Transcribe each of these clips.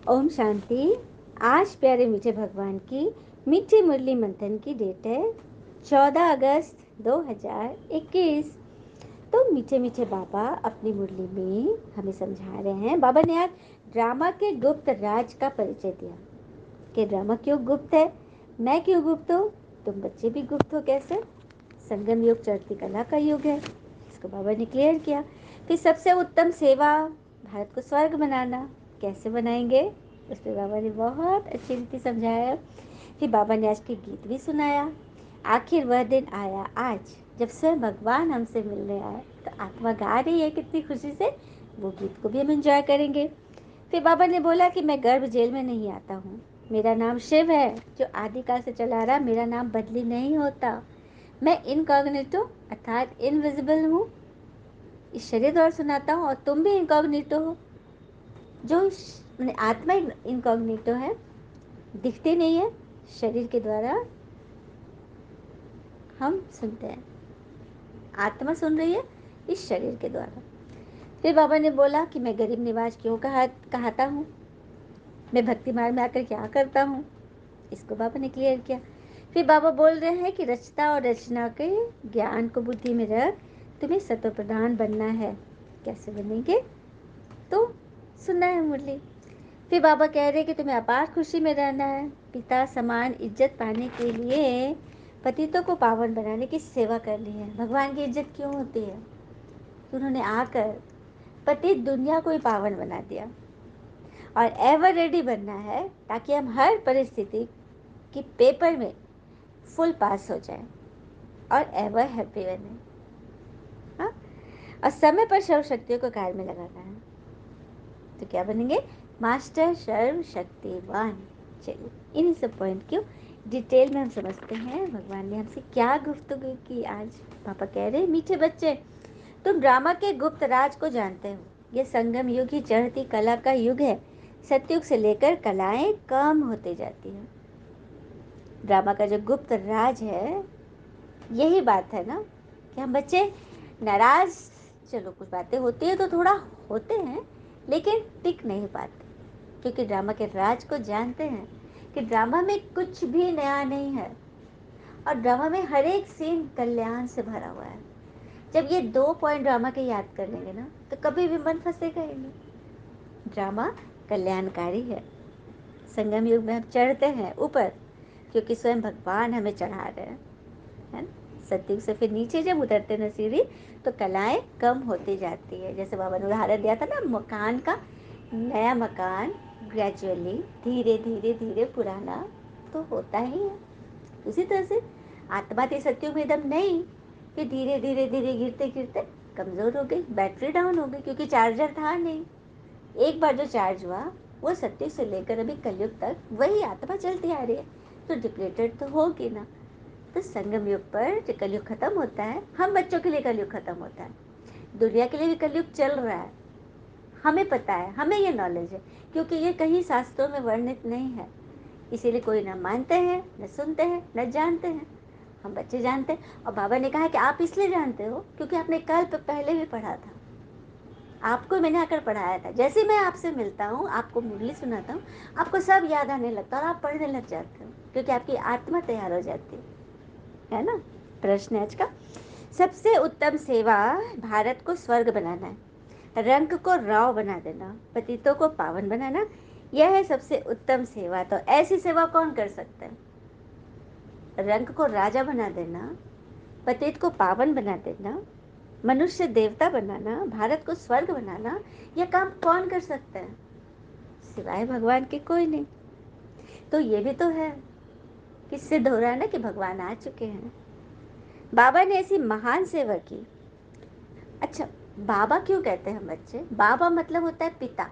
ओम शांति। आज प्यारे मीठे भगवान की मीठी मुरली मंथन की डेट है 14 अगस्त 2021। तो मीठे मीठे बाबा अपनी मुरली में हमें समझा रहे हैं। बाबा ने आज ड्रामा के गुप्त राज का परिचय दिया कि ड्रामा क्यों गुप्त है, मैं क्यों गुप्त हूँ, तुम बच्चे भी गुप्त हो कैसे। संगम युग चढ़ती कला का युग है, इसको बाबा ने क्लियर किया। फिर सबसे उत्तम सेवा भारत को स्वर्ग बनाना, कैसे बनाएंगे उस पर बाबा ने बहुत अच्छी रीति समझाया। फिर बाबा ने आज के गीत भी सुनाया। आखिर वह दिन आया आज जब स्वयं भगवान हमसे मिलने आए, तो आत्मा गा रही है कितनी खुशी से, वो गीत को भी हम एंजॉय करेंगे। फिर बाबा ने बोला कि मैं गर्भ जेल में नहीं आता हूँ, मेरा नाम शिव है जो आदिकाल से चला रहा, मेरा नाम बदली नहीं होता। मैं इनकॉग्निटो अर्थात इनविजिबल हूँ, इस शरीर द्वारा सुनाता हूँ, और तुम भी इनकॉग्निटो हो। जो आत्मा इनकॉग्निटो है, दिखती नहीं है, शरीर के द्वारा हम सुनते हैं, आत्मा सुन रही है इस शरीर के द्वारा। फिर बाबा ने बोला कि मैं गरीब निवाज क्यों कहता हूँ, मैं भक्ति मार्ग में आकर क्या करता हूँ, इसको बाबा ने क्लियर किया। फिर बाबा बोल रहे हैं कि रचता और रचना के ज्ञान को बुद्धि में रख तुम्हें सत्व प्रधान बनना है, कैसे बनेंगे तो सुनना है मुरली। फिर बाबा कह रहे हैं कि तुम्हें अपार खुशी में रहना है, पिता समान इज्जत पाने के लिए पतितों को पावन बनाने की सेवा करनी है। भगवान की इज्जत क्यों होती है कि उन्होंने आकर पति दुनिया को ही पावन बना दिया, और एवर रेडी बनना है ताकि हम हर परिस्थिति की पेपर में फुल पास हो जाए और एवर हैप्पी बने। हाँ, और समय पर सर्व शक्तियों को कार्य में लगाना है, तो क्या बनेंगे, मास्टर सर्व शक्तिवान। चलिए इन सब पॉइंट क्यों डिटेल में हम समझते हैं भगवान ने हमसे क्या गुफ्तगू की आज। पापा कह रहे मीठे बच्चे, तुम ड्रामा के गुप्त राज को जानते हो, ये संगम युग ही चढ़ती कला का युग है। सतयुग से लेकर कलाएं कम होती जाती हैं। ड्रामा का जो गुप्त राज है, यही बात है ना कि हम बच्चे नाराज, चलो कुछ बातें होती है तो थोड़ा होते हैं, लेकिन टिक नहीं पाते, क्योंकि ड्रामा के राज को जानते हैं कि ड्रामा में कुछ भी नया नहीं है, और ड्रामा में हर एक सीन कल्याण से भरा हुआ है। जब ये 2 पॉइंट ड्रामा के याद कर लेंगे ना, तो कभी भी मन फंसेगा ही नहीं। ड्रामा कल्याणकारी है। संगम युग में हम चढ़ते हैं ऊपर क्योंकि स्वयं भगवान हमें चढ़ा रहे हैं, है ना। सतयुग से फिर नीचे जब उतरते ना सीढ़ी, तो कलाएं कम होती जाती है। जैसे बाबा ने उदाहरण दिया था ना मकान का, नया मकान ग्रेजुअली धीरे धीरे धीरे पुराना तो होता ही है। उसी तरह से आत्मा थी सतयुग में एकदम नहीं, फिर धीरे धीरे धीरे गिरते गिरते कमज़ोर हो गई, बैटरी डाउन हो गई, क्योंकि चार्जर था नहीं। एक बार जो चार्ज हुआ, वो सतयुग से लेकर अभी कलयुग तक वही आत्मा चलती आ रही है, तो डिप्लेटेड तो होगी ना। तो संगम युग पर जो कलयुग खत्म होता है, हम बच्चों के लिए कलयुग खत्म होता है, दुनिया के लिए भी कलयुग चल रहा है। हमें पता है, हमें ये नॉलेज है, क्योंकि ये कहीं शास्त्रों में वर्णित नहीं है, इसीलिए कोई ना मानते हैं, न सुनते हैं, न जानते हैं। हम बच्चे जानते हैं, और बाबा ने कहा कि आप इसलिए जानते हो क्योंकि आपने कल्प पहले भी पढ़ा था, आपको मैंने आकर पढ़ाया था। जैसे मैं आपसे मिलता हूँ, आपको मुरली सुनाता हूँ, आपको सब याद आने लगता है और आप पढ़ने लग जाते हो, क्योंकि आपकी आत्मा तैयार हो जाती है ना। प्रश्न आज का, सबसे उत्तम सेवा भारत को स्वर्ग बनाना है, रंग को राव बना देना, पतितों को पावन बनाना, यह है सबसे उत्तम सेवा। तो ऐसी सेवा कौन कर सकता है? रंग को राजा बना देना, पतित को पावन बना देना, मनुष्य देवता बनाना, भारत को स्वर्ग बनाना, यह काम कौन कर सकता है? सिवाय भगवान के कोई नहीं। तो ये भी तो है कि सिद्ध हो रहा है ना कि भगवान आ चुके हैं। बाबा ने ऐसी महान सेवा की। अच्छा, बाबा क्यों कहते हैं हम बच्चे? बाबा मतलब होता है पिता।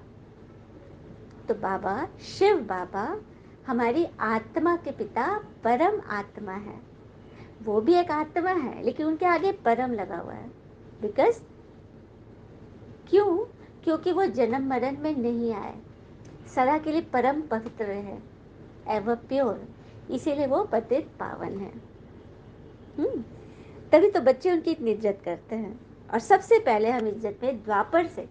तो बाबा, शिव बाबा हमारी आत्मा के पिता, परम आत्मा है। वो भी एक आत्मा है, लेकिन उनके आगे परम लगा हुआ है। बिकॉज क्यों? क्योंकि वो जन्म मरण में नहीं आए, सदा के लिए परम पवित्र है, एवर प्योर, इसीलिए वो पतित पावन है। तभी तो बच्चे उनकी इतनी इज्जत करते हैं। और सबसे पहले हम इज्जत में द्वापर से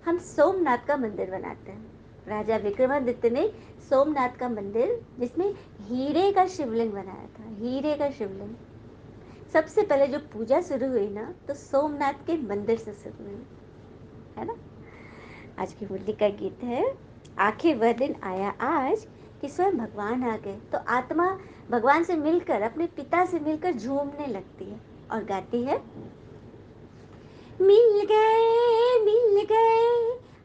हम सोमनाथ का मंदिर बनाते हैं, राजा विक्रमादित्य ने सोमनाथ का मंदिर, जिसमें हीरे का शिवलिंग बनाया था, हीरे का शिवलिंग। सबसे पहले जो पूजा शुरू हुई ना, तो सोमनाथ के मंदिर से शुरू हुई, है ना। आज की मुरली का गीत है, आखिर वह दिन आया आज कि स्वयं भगवान आ गए। तो आत्मा भगवान से मिलकर, अपने पिता से मिलकर झूमने लगती है और गाती है, मिल गए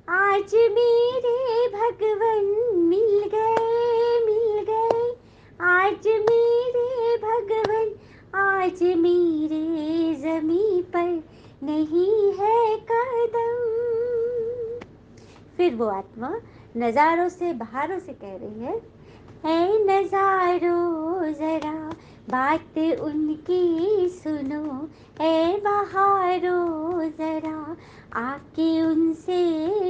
आज मेरे भगवन, मिल गए आज मेरे भगवन, आज मेरे ज़मीं पर नहीं है कदम। फिर वो आत्मा नज़ारों से, बहारों से कह रही है नज़ारों जरा बात उनकी सुनो, ए बहारों जरा आके उनसे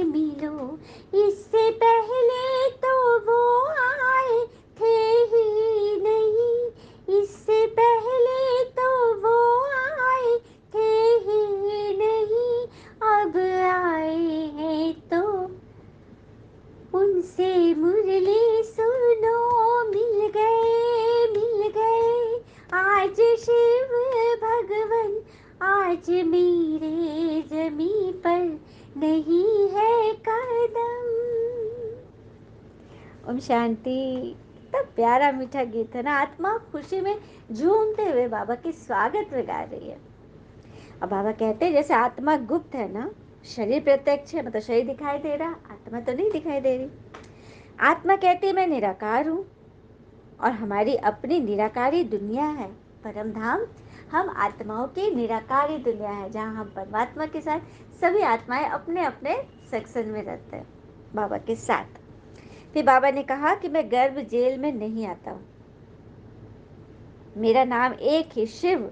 मिलो, इससे पहले तो वो आए थे ही नहीं, इससे पहले तो वो आए थे ही नहीं, अब आए हैं तो उनसे मुरली सुनो, मिल गए आज शिव भगवन, आज मेरे जमीन पर नहीं है कदम। ओम शांति। तब प्यारा मीठा गीत है ना। आत्मा खुशी में झूमते हुए बाबा के स्वागत में गा रही है। अब बाबा कहते हैं जैसे आत्मा गुप्त है ना, शरीर प्रत्यक्ष है, मतलब शरीर दिखाई दे रहा, आत्मा तो नहीं दिखाई दे रही। आत्मा कहती है मैं निराकार हूँ और हमारी अपनी निराकारी दुनिया है परम धाम। हम आत्माओं की निराकारी दुनिया है, जहाँ हम परमात्मा के साथ सभी आत्माएं अपने अपने सेक्शन में रहते हैं बाबा के साथ। फिर बाबा ने कहा कि मैं गर्भ जेल में नहीं आता हूँ, मेरा नाम एक ही शिव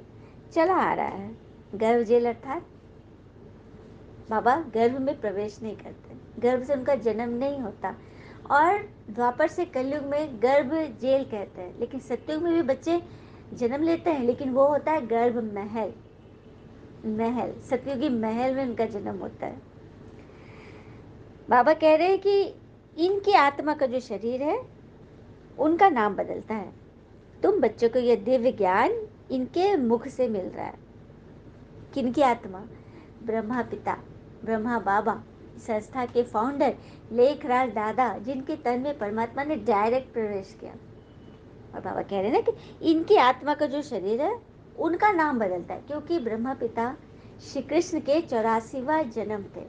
चला आ रहा है। गर्भ जेल अर्थात बाबा गर्भ में प्रवेश नहीं करते, गर्भ से उनका जन्म नहीं होता। और द्वापर से कलयुग में गर्भ जेल कहते हैं, लेकिन सतयुग में भी बच्चे जन्म लेते हैं, लेकिन वो होता है गर्भ महल। महल, सतयुगी महल में उनका जन्म होता है। बाबा कह रहे हैं कि इनकी आत्मा का जो शरीर है उनका नाम बदलता है। तुम बच्चों को यह दिव्य ज्ञान इनके मुख से मिल रहा है। किनकी आत्मा? ब्रह्मा पिता, ब्रह्मा बाबा, संस्था के फाउंडर लेखराज दादा, जिनके तन में परमात्मा ने डायरेक्ट प्रवेश किया। और बाबा कह रहे हैं ना कि इनकी आत्मा का जो शरीर है उनका नाम बदलता है, क्योंकि ब्रह्मा पिता श्री कृष्ण के 84वां जन्म थे।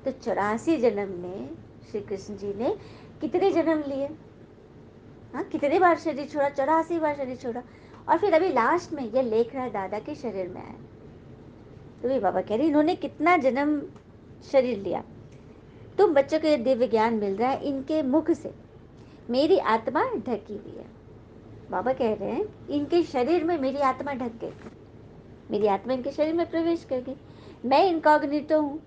तो 84 जन्म में श्री कृष्ण जी ने कितने जन्म लिए? हाँ, कितने बार शरीर छोड़ा? 84 बार शरीर छोड़ा। और फिर अभी लास्ट में ये लेखराज दादा के शरीर में आए। तो ये बाबा कह रहे इन्होंने कितना जन्म शरीर लिया। तुम बच्चों को ये दिव्य ज्ञान मिल रहा है इनके मुख से, मेरी आत्मा ढकी हुई है। बाबा कह रहे हैं इनके शरीर में मेरी आत्मा ढक गई, मेरी आत्मा इनके शरीर में प्रवेश कर गई। मैं इनकॉग्निटो हूँ,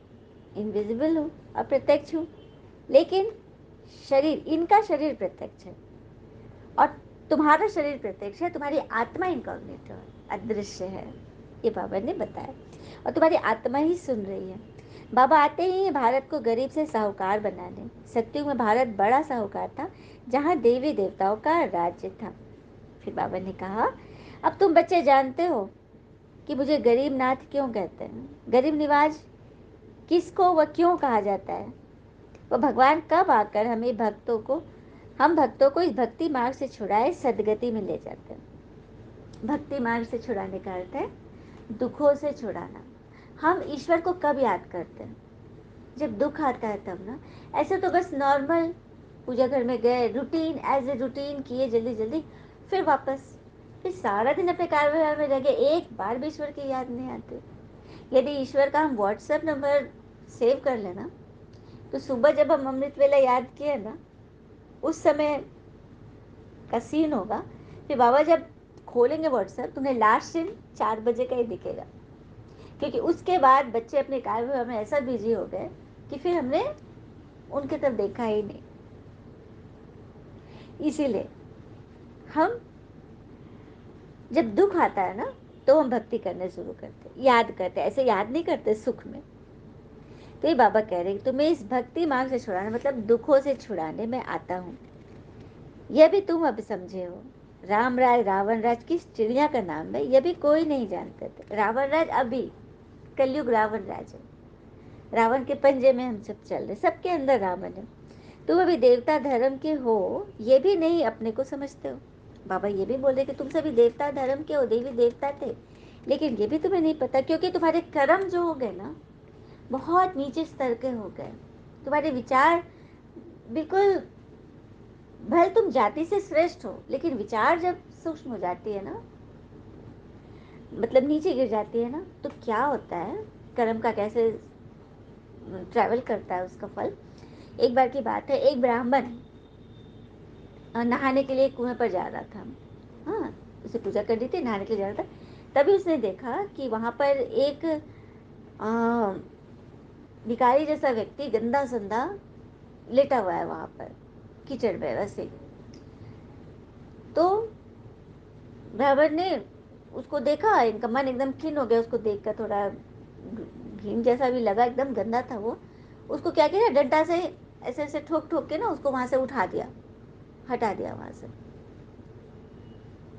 इनविजिबल हूँ, अप्रत्यक्ष हूँ, लेकिन शरीर, इनका शरीर प्रत्यक्ष है और तुम्हारा शरीर प्रत्यक्ष है, तुम्हारी आत्मा इनकॉग्निटो है, अदृश्य है। ये बाबा ने बताया और तुम्हारी आत्मा ही सुन रही है। बाबा आते ही भारत को गरीब से साहूकार बनाने। सत्युग में भारत बड़ा साहूकार था, जहाँ देवी देवताओं का राज्य था। फिर बाबा ने कहा अब तुम बच्चे जानते हो कि मुझे गरीब नाथ क्यों कहते हैं। गरीब निवाज किसको व क्यों कहा जाता है? वह भगवान कब आकर हम भक्तों को इस भक्ति मार्ग से छुड़ाए सदगति में ले जाते हैं। भक्ति मार्ग से छुड़ाने का अर्थ है दुखों से छुड़ाना। हम ईश्वर को कब याद करते हैं? जब दुख आता है तब ना। ऐसे तो बस नॉर्मल पूजा घर में गए, रूटीन एज ए रूटीन किए जल्दी जल्दी, फिर वापस, फिर सारा दिन अपने कार्य में रह गए, एक बार भी ईश्वर की याद नहीं आती। यदि ईश्वर का हम व्हाट्सएप नंबर सेव कर लेना, तो सुबह जब हम अमृत वेला याद किए ना, उस समय का सीन होगा। फिर बाबा जब खोलेंगे व्हाट्सएप, तुम्हें लास्ट सीन 4 बजे का ही दिखेगा, क्योंकि उसके बाद बच्चे अपने कार्य में ऐसा बिजी हो गए कि फिर हमने उनकी तरफ देखा ही नहीं। इसीलिए हम जब दुख आता है ना, तो हम भक्ति करने शुरू करते, याद करते, ऐसे याद नहीं करते सुख में। तो ये बाबा कह रहे हैं तुम्हें इस भक्ति मार्ग से छुड़ाने मतलब दुखों से छुड़ाने में आता हूँ, यह भी तुम अब समझे हो। राम राज रावण राज किस चिड़िया का नाम है यह भी कोई नहीं जानता था। रावण राज अभी कलयुग रावण राज है, रावण के पंजे में हम सब चल रहे, सबके अंदर रावण है। तुम अभी देवता धर्म के हो ये भी नहीं अपने को समझते हो। बाबा ये भी बोले कि तुम सभी देवता धर्म के हो, देवी देवता थे, लेकिन ये भी तुम्हें नहीं पता क्योंकि तुम्हारे कर्म जो हो गए ना बहुत नीचे स्तर के हो गए। तुम्हारे विचार बिल्कुल, भले तुम जाति से श्रेष्ठ हो लेकिन विचार जब सूक्ष्म हो जाती है ना, मतलब नीचे गिर जाती है ना, तो क्या होता है, कर्म का कैसे ट्रैवल करता है उसका फल। एक बार की बात है, एक ब्राह्मण नहाने के लिए कुएं पर जा रहा था। हाँ, उसे पूजा करनी थी, नहाने के लिए जा रहा था। तभी उसने देखा कि वहां पर एक भिखारी जैसा व्यक्ति गंदा संदा लेटा हुआ है वहां पर कीचड़ में वैसे। तो ब्राह्मण ने उसको देखा, इनका मन एकदम खिन्न हो गया उसको देखकर, थोड़ा घिन जैसा भी लगा, एकदम गंदा था वो। उसको क्या किया, डंडा से ऐसे ऐसे ठोक ठोक के ना उसको वहां से उठा दिया, हटा दिया वहां से।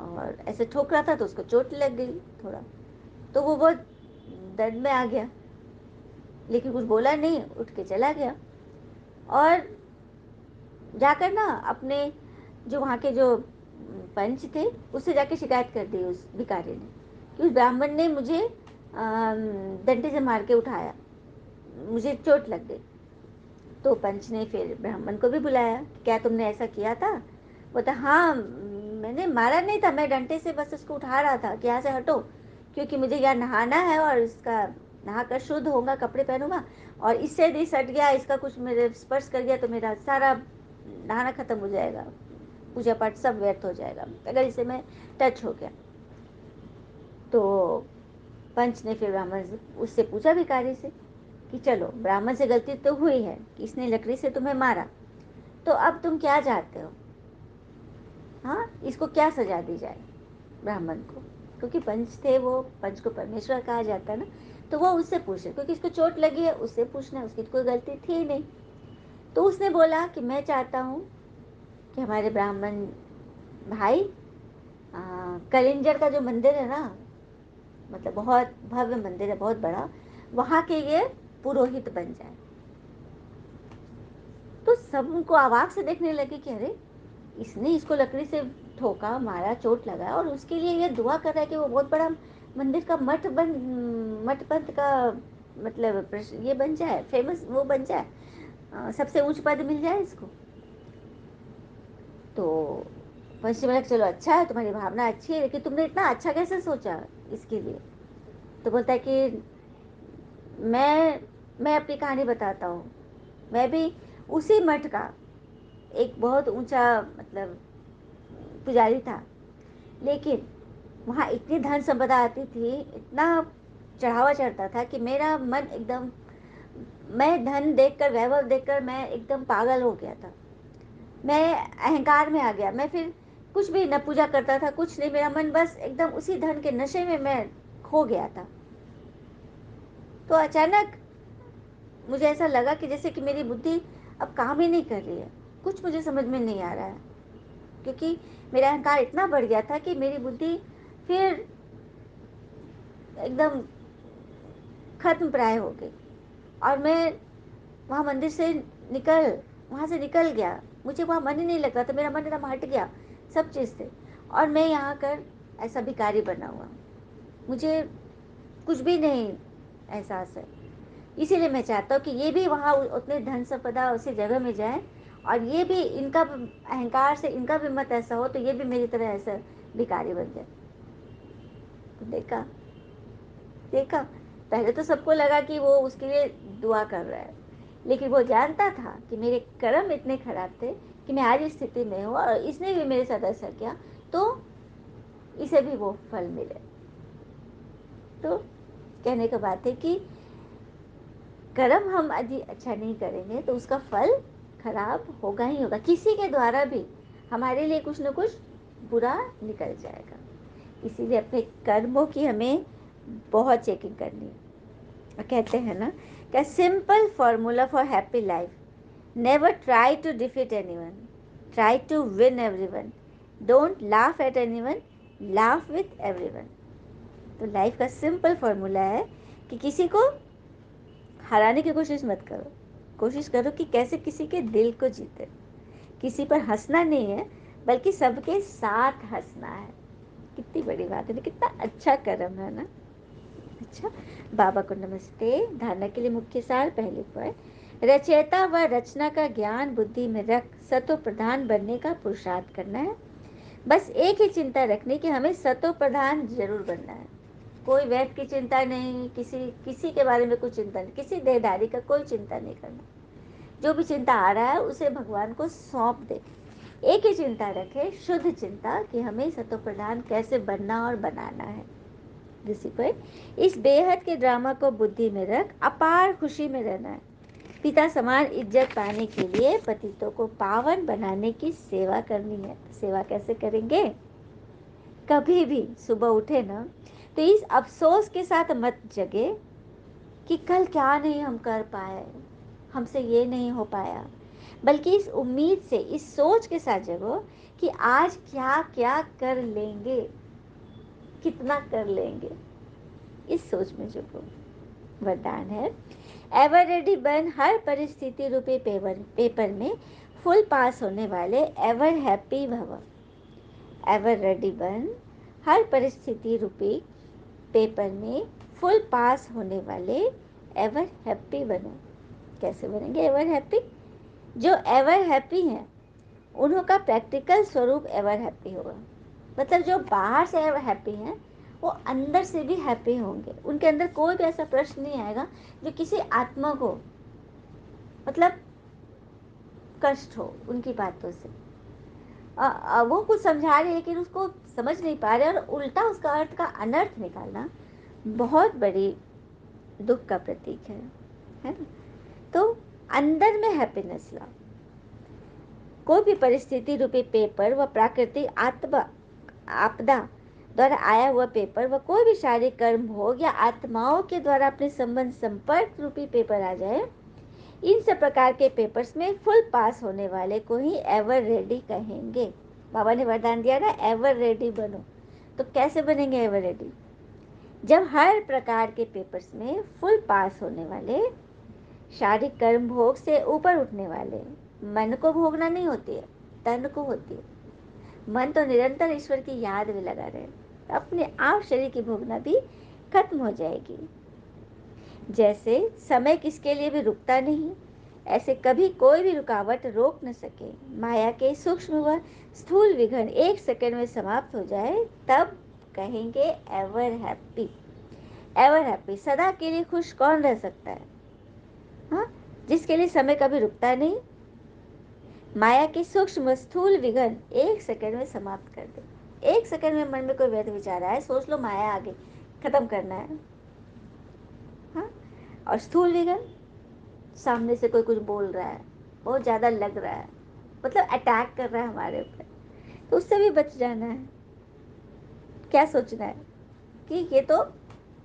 और ऐसे ठोक रहा था तो उसको चोट लग गई थोड़ा, तो वो बहुत दर्द में आ गया, लेकिन कुछ बोला नहीं, उठ के चला गया। और जाकर ना अपने जो वहाँ के जो पंच थे उससे जाके शिकायत कर दी उस भिखारी ने कि उस ब्राह्मण ने मुझे डंडे से मार के उठाया, मुझे चोट लग गई। तो पंच ने फिर ब्राह्मण को भी बुलाया, क्या तुमने ऐसा किया था। बोलता हाँ, मैंने मारा नहीं था, मैं डंडे से बस उसको उठा रहा था कि यहाँ से हटो, क्योंकि मुझे यहाँ नहाना है और इसका नहा कर शुद्ध होगा, कपड़े पहनूंगा, और इससे यदि सट गया, इसका कुछ मेरे स्पर्श कर गया तो मेरा सारा नहाना खत्म हो जाएगा, पूजा पाठ सब व्यर्थ हो जाएगा अगर इसे मैं टच हो गया। तो पंच ने फिर ब्राह्मण से उससे पूछा भिखारी से कि चलो ब्राह्मण से गलती तो हुई है कि इसने लकड़ी से तुम्हें मारा, तो अब तुम क्या चाहते हो, हाँ इसको क्या सजा दी जाए ब्राह्मण को। क्योंकि पंच थे वो, पंच को परमेश्वर कहा जाता है ना, तो वो उससे पूछे क्योंकि इसको चोट लगी है, उससे पूछना है, उसकी कोई गलती थी नहीं। तो उसने बोला कि मैं चाहता हूँ कि हमारे ब्राह्मण भाई कलिंजर का जो मंदिर है ना, मतलब बहुत भव्य मंदिर है, बहुत बड़ा, वहाँ के ये पुरोहित बन जाए। तो सब उनको अवाक से देखने लगे कि अरे इसने इसको लकड़ी से ठोका, मारा, चोट लगा, और उसके लिए ये दुआ कर रहा है कि वो बहुत बड़ा मंदिर का मठ पंथ का मतलब ये बन जाए, फेमस वो बन जाए, सबसे ऊंच पद मिल जाए इसको। तो पश्चिम बोला चलो अच्छा है, तुम्हारी भावना अच्छी है, लेकिन तुमने इतना अच्छा कैसे सोचा इसके लिए। तो बोलता है कि मैं मैं अपनी कहानी बताता हूँ। मैं भी उसी मठ का एक बहुत ऊंचा मतलब पुजारी था, लेकिन वहाँ इतनी धन संपदा आती थी, इतना चढ़ावा चढ़ता था कि मेरा मन एकदम, मैं धन देखकर, वैभव देखकर मैं एकदम पागल हो गया था। मैं अहंकार में आ गया, मैं फिर कुछ भी न पूजा करता था, कुछ नहीं, मेरा मन बस एकदम उसी धन के नशे में मैं खो गया था। तो अचानक मुझे ऐसा लगा कि जैसे कि मेरी बुद्धि अब काम ही नहीं कर रही है, कुछ मुझे समझ में नहीं आ रहा है, क्योंकि मेरा अहंकार इतना बढ़ गया था कि मेरी बुद्धि फिर एकदम खत्म प्राय हो गई। और मैं वहाँ मंदिर से निकल वहाँ से निकल गया, मुझे वहाँ मन ही नहीं लग रहा था, मेरा मन एकदम हट गया सब चीज़ से। और मैं यहाँ कर ऐसा भिखारी बना हुआ, मुझे कुछ भी नहीं एहसास है। इसीलिए मैं चाहता हूँ कि ये भी वहाँ उतने धन संपदा उसी जगह में जाए, और ये भी इनका अहंकार से इनका भी मत ऐसा हो, तो ये भी मेरी तरह ऐसा भिखारी बन जाए। तो देखा, देखा, पहले तो सबको लगा कि वो उसके लिए दुआ कर रहा है, लेकिन वो जानता था कि मेरे कर्म इतने खराब थे कि मैं आज इस स्थिति में हूँ, और इसने भी मेरे साथ ऐसा किया तो इसे भी वो फल मिले। तो कहने का बात है कि कर्म हम यदि अच्छा नहीं करेंगे तो उसका फल खराब होगा ही होगा, किसी के द्वारा भी हमारे लिए कुछ न कुछ बुरा निकल जाएगा। इसीलिए अपने कर्मों की हमें बहुत चेकिंग करनी है। और कहते हैं ना A simple formula for happy life. Never try to defeat anyone. Try to win everyone. Don't laugh at anyone. Laugh with everyone. तो लाइफ का सिंपल फॉर्मूला है कि किसी को हराने की कोशिश मत करो, कोशिश करो कि कैसे किसी के दिल को जीते। किसी पर हंसना नहीं है, बल्कि सबके साथ हंसना है। कितनी बड़ी बात है, कितना अच्छा कर्म है ना। अच्छा, बाबा को नमस्ते। धारणा के लिए मुख्य सार, पहली पॉइंट, रचयिता व रचना का ज्ञान बुद्धि में रख सतो प्रधान बनने का पुरुषार्थ करना है। बस एक ही चिंता रखनी कि हमें सतो प्रधान जरूर बनना है। कोई वैध की चिंता नहीं, किसी के बारे में कोई चिंता नहीं, किसी देहधारी का कोई चिंता नहीं करना। जो भी चिंता आ रहा है उसे भगवान को सौंप दे। एक ही चिंता रखे, शुद्ध चिंता, कि हमें सतो प्रधान कैसे बनना और बनाना है। दूसरी पॉइंट, इस बेहद के ड्रामा को बुद्धि में रख अपार खुशी में रहना है। पिता समान इज्जत पाने के लिए पतितों को पावन बनाने की सेवा करनी है। सेवा कैसे करेंगे? कभी भी सुबह उठे ना, तो इस अफसोस के साथ मत जगे कि कल क्या नहीं हम कर पाए, हमसे ये नहीं हो पाया, बल्कि इस उम्मीद से, इस सोच के साथ जगो कि आज क्या क्या कर लेंगे, कितना कर लेंगे, इस सोच में जगो। वरदान है, एवर रेडी बन हर परिस्थिति रूपी पेपर में फुल पास होने वाले एवर हैप्पी भव। एवर रेडी बन हर परिस्थिति रूपी पेपर में फुल पास होने वाले एवर हैप्पी बनो। कैसे बनेंगे एवर हैप्पी? जो एवर हैप्पी हैं उन्हों का प्रैक्टिकल स्वरूप एवर हैप्पी होगा। मतलब जो बाहर से एवर हैप्पी हैं वो अंदर से भी हैप्पी होंगे। उनके अंदर कोई भी ऐसा प्रश्न नहीं आएगा जो किसी आत्मा को मतलब कष्ट हो उनकी बातों से। वो कुछ समझा रहे लेकिन उसको समझ नहीं पा रहे और उल्टा उसका अर्थ का अनर्थ निकालना बहुत बड़ी दुख का प्रतीक है ना। तो अंदर में हैप्पीनेस लाओ। कोई भी परिस्थिति रूपी पेपर व प्राकृतिक आपदा द्वारा आया हुआ पेपर व कोई भी शारीरिक कर्म भोग या आत्माओं के द्वारा अपने संबंध संपर्क रूपी पेपर आ जाए, इन सब प्रकार के पेपर्स में फुल पास होने वाले को ही एवर रेडी कहेंगे। बाबा ने वरदान दिया ना, एवर रेडी बनो। तो कैसे बनेंगे एवर रेडी? जब हर प्रकार के पेपर्स में फुल पास होने वाले, शारीरिक कर्म भोग से ऊपर उठने वाले, मन को भोगना नहीं होती है, तन को होती है। मन तो निरंतर ईश्वर की याद में लगा रहे, अपने आप शरीर की भोगना भी खत्म हो जाएगी। जैसे समय किसके लिए भी रुकता नहीं, ऐसे कभी कोई भी रुकावट रोक न सके। माया के सूक्ष्म व स्थूल विघ्न एक सेकंड में समाप्त हो जाए, तब कहेंगे एवर हैप्पी। एवर हैप्पी, सदा के लिए खुश कौन रह सकता है? हाँ, जिसके लिए समय कभी रुकता नहीं, माया के सूक्ष्म स्थूल विघ्न एक सेकंड में समाप्त कर दे। एक सेकंड में मन में कोई व्यर्थ विचार आए, सोच लो माया आगे खत्म करना है। हाँ, और स्थूल विघ्न, सामने से कोई कुछ बोल रहा है, बहुत ज़्यादा लग रहा है, मतलब अटैक कर रहा है हमारे ऊपर, तो उससे भी बच जाना है। क्या सोचना है कि ये तो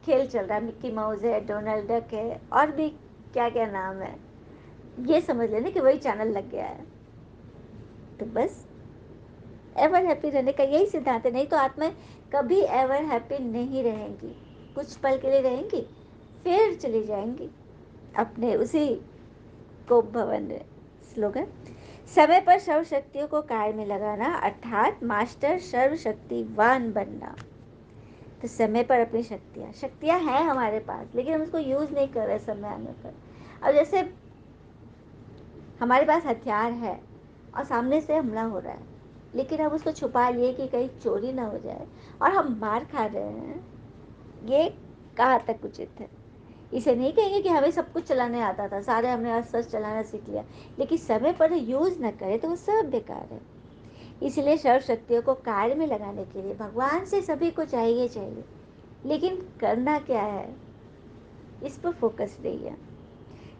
खेल चल रहा है, मिक्की माउस है, डोनाल्ड डक है, और भी क्या क्या नाम है, ये समझ लेना कि वही चैनल लग गया है। तो बस एवर हैप्पी रहने का यही सिद्धांत है। नहीं तो आत्माएं कभी एवर हैप्पी नहीं रहेंगी। कुछ पल के लिए रहेंगी, फिर चली जाएंगी अपने उसी कोप भवन में। स्लोगन, समय पर सर्व शक्तियों को कार्य में लगाना, अर्थात मास्टर सर्वशक्तिवान बनना। तो समय पर अपनी शक्तियां हैं हमारे पास, लेकिन हम उसको यूज नहीं कर रहे समय आने पर। अब जैसे हमारे पास हथियार है और सामने से हमला हो रहा है, लेकिन हम उसको छुपा लिए कि कहीं चोरी ना हो जाए और हम मार खा रहे हैं, ये कहाँ तक उचित है? इसे नहीं कहेंगे कि हमें सब कुछ चलाने आता था, सारे हमने अस्त्र चलाना सीख लिया, लेकिन समय पर यूज न करें तो वो सब बेकार है। इसलिए सर्व शक्तियों को कार्य में लगाने के लिए भगवान से सभी को चाहिए, लेकिन करना क्या है, इस पर फोकस रहिए।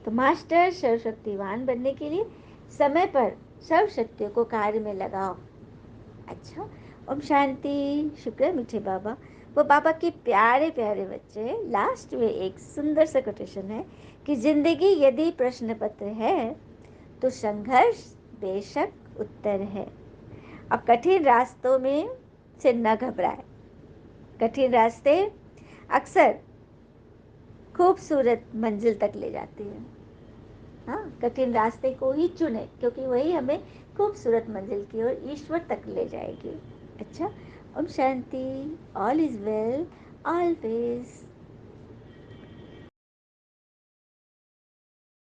तो मास्टर सर्वशक्तिवान बनने के लिए समय पर सर्व शक्तियों को कार्य में लगाओ। अच्छा, ओम शांति। शुक्र मीठे बाबा, वो पापा के प्यारे प्यारे बच्चे, लास्ट में एक सुंदर सा कोटेशन है कि जिंदगी यदि प्रश्न पत्र है तो संघर्ष बेशक उत्तर है। और कठिन रास्तों में से न घबराए। कठिन रास्ते अक्सर खूबसूरत मंजिल तक ले जाते हैं। हाँ, कठिन रास्ते को ही चुने, क्योंकि वही हमें खूबसूरत मंजिल की ओर, ईश्वर तक ले जाएगी। अच्छा, ओम शांति। All is well always.